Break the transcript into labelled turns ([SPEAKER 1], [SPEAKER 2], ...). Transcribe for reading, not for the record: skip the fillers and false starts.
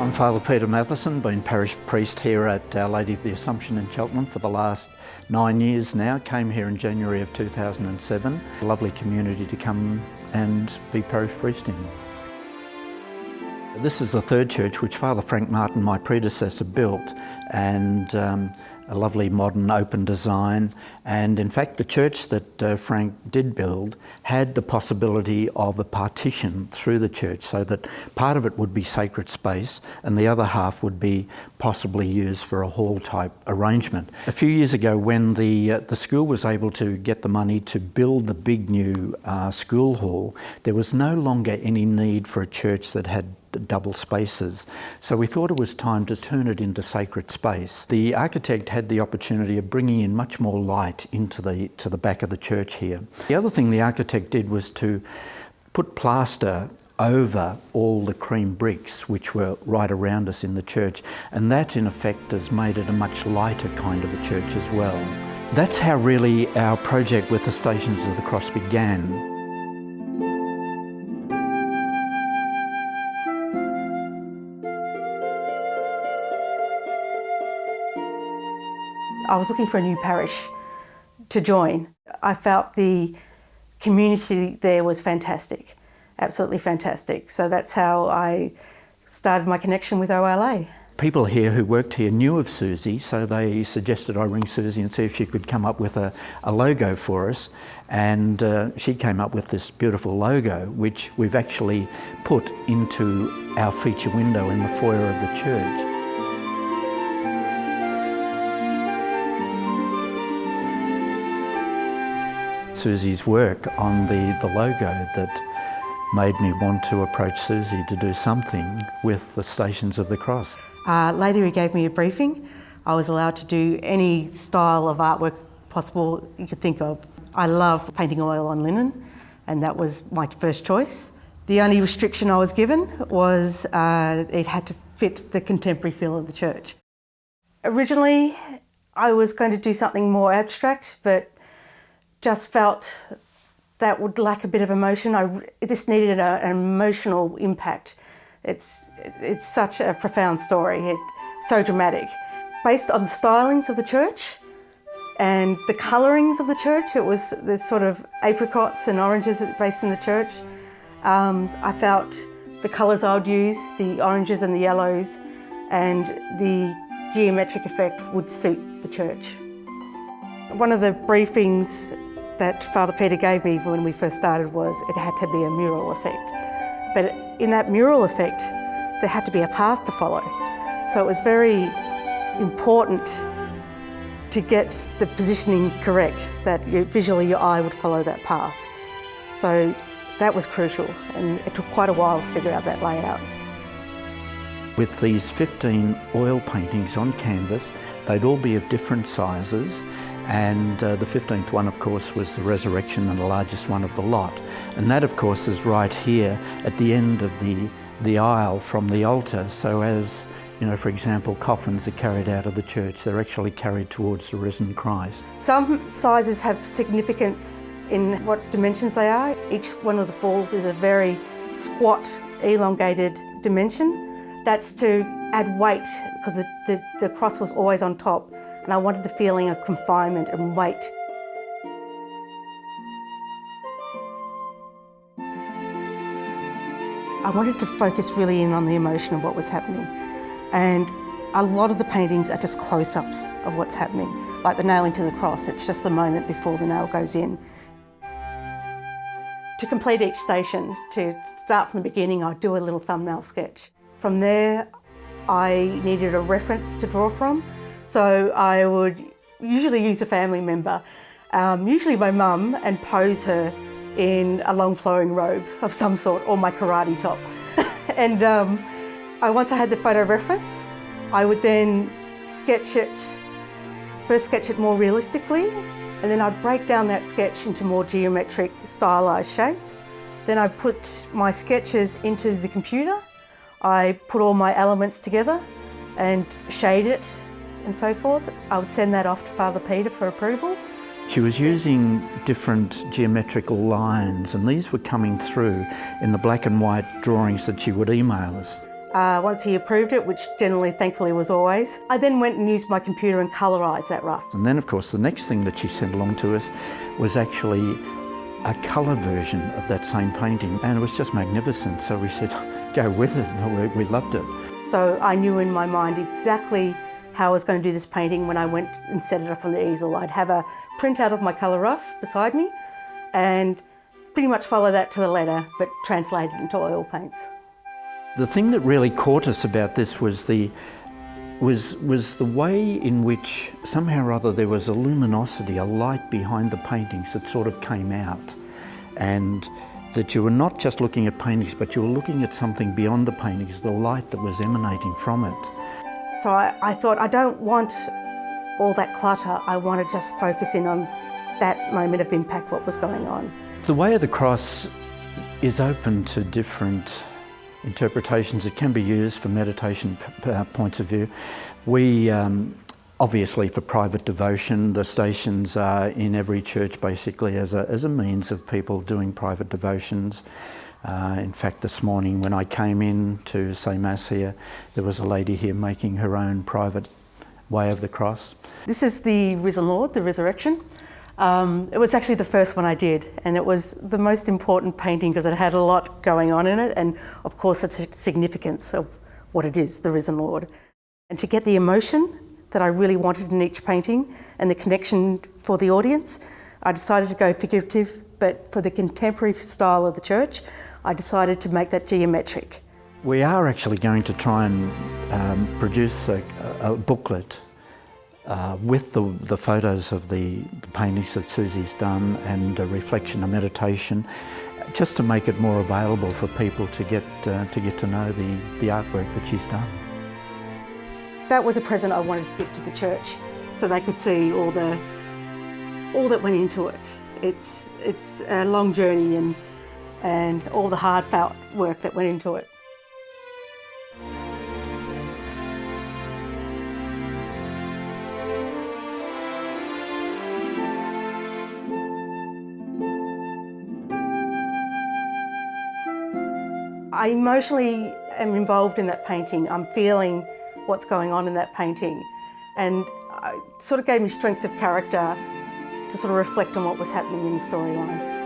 [SPEAKER 1] I'm Father Peter Matheson, been parish priest here at Our Lady of the Assumption in Cheltenham for the last 9 years now. Came here in January of 2007. A lovely community to come and be parish priest in. This is the third church which Father Frank Martin, my predecessor, built, and a lovely modern open design. And in fact the church that Frank did build had the possibility of a partition through the church, so that part of it would be sacred space and the other half would be possibly used for a hall type arrangement. A few years ago, when the school was able to get the money to build the big new school hall, there was no longer any need for a church that had double spaces. So we thought it was time to turn it into sacred space. The architect had the opportunity of bringing in much more light into the back of the church here. The other thing the architect did was to put plaster over all the cream bricks which were right around us in the church, and that in effect has made it a much lighter kind of a church as well. That's how really our project with the Stations of the Cross began.
[SPEAKER 2] I was looking for a new parish to join. I felt the community there was fantastic, absolutely fantastic. So that's how I started my connection with OLA.
[SPEAKER 1] People here who worked here knew of Susie, so they suggested I ring Susie and see if she could come up with a logo for us. And she came up with this beautiful logo, which we've actually put into our feature window in the foyer of the church. Susie's work on the logo that made me want to approach Susie to do something with the Stations of the Cross.
[SPEAKER 2] Later he gave me a briefing. I was allowed to do any style of artwork possible you could think of. I love painting oil on linen, and that was my first choice. The only restriction I was given was it had to fit the contemporary feel of the church. Originally I was going to do something more abstract, but just felt that would lack a bit of emotion. This needed an emotional impact. It's such a profound story, it's so dramatic. Based on the stylings of the church and the colourings of the church, it was the sort of apricots and oranges based in the church. I felt the colours I would use, the oranges and the yellows, and the geometric effect would suit the church. One of the briefings that Father Peter gave me when we first started was it had to be a mural effect. But in that mural effect, there had to be a path to follow. So it was very important to get the positioning correct, that visually your eye would follow that path. So that was crucial, and it took quite a while to figure out that layout.
[SPEAKER 1] With these 15 oil paintings on canvas, they'd all be of different sizes, and the 15th one, of course, was the Resurrection, and the largest one of the lot. And that, of course, is right here at the end of the aisle from the altar. So as, you know, for example, coffins are carried out of the church, they're actually carried towards the risen Christ.
[SPEAKER 2] Some sizes have significance in what dimensions they are. Each one of the falls is a very squat, elongated dimension. That's to add weight, because the cross was always on top, and I wanted the feeling of confinement and weight. I wanted to focus really in on the emotion of what was happening, and a lot of the paintings are just close-ups of what's happening, like the nailing to the cross. It's just the moment before the nail goes in. To complete each station, to start from the beginning, I'd do a little thumbnail sketch. From there, I needed a reference to draw from, so I would usually use a family member, usually my mum, and pose her in a long flowing robe of some sort, or my karate top. And once I had the photo reference, I would then first sketch it more realistically, and then I'd break down that sketch into more geometric, stylised shape. Then I'd put my sketches into the computer. I put all my elements together and shade it and so forth. I would send that off to Father Peter for approval.
[SPEAKER 1] She was using different geometrical lines, and these were coming through in the black and white drawings that she would email us.
[SPEAKER 2] Once he approved it, which generally, thankfully, was always, I then went and used my computer and colorised that rough.
[SPEAKER 1] And then, of course, the next thing that she sent along to us was actually a colour version of that same painting, and it was just magnificent. So we said, go with it. We loved it.
[SPEAKER 2] So I knew in my mind exactly how I was going to do this painting when I went and set it up on the easel. I'd have a printout of my colour rough beside me and pretty much follow that to the letter, but translate it into oil paints.
[SPEAKER 1] The thing that really caught us about this was the way in which somehow or other there was a luminosity, a light behind the paintings that sort of came out, and that you were not just looking at paintings, but you were looking at something beyond the paintings, the light that was emanating from it.
[SPEAKER 2] So I thought, I don't want all that clutter. I want to just focus in on that moment of impact, what was going on.
[SPEAKER 1] The Way of the Cross is open to different interpretations. It can be used for meditation points of view. We, obviously for private devotion, the stations are in every church basically as a means of people doing private devotions. In fact, this morning when I came in to say Mass here, there was a lady here making her own private Way of the Cross.
[SPEAKER 2] This is the Risen Lord, the Resurrection. It was actually the first one I did, and it was the most important painting because it had a lot going on in it, and of course it's the significance of what it is, the Risen Lord. And to get the emotion that I really wanted in each painting and the connection for the audience, I decided to go figurative, but for the contemporary style of the church, I decided to make that geometric.
[SPEAKER 1] We are actually going to try and produce a booklet with the photos of the paintings that Susie's done and a reflection, a meditation, just to make it more available for people to get to know the artwork that she's done.
[SPEAKER 2] That was a present I wanted to give to the church, so they could see all that went into it. It's a long journey and all the hard felt work that went into it. I emotionally am involved in that painting. I'm feeling what's going on in that painting, and it sort of gave me strength of character to sort of reflect on what was happening in the storyline.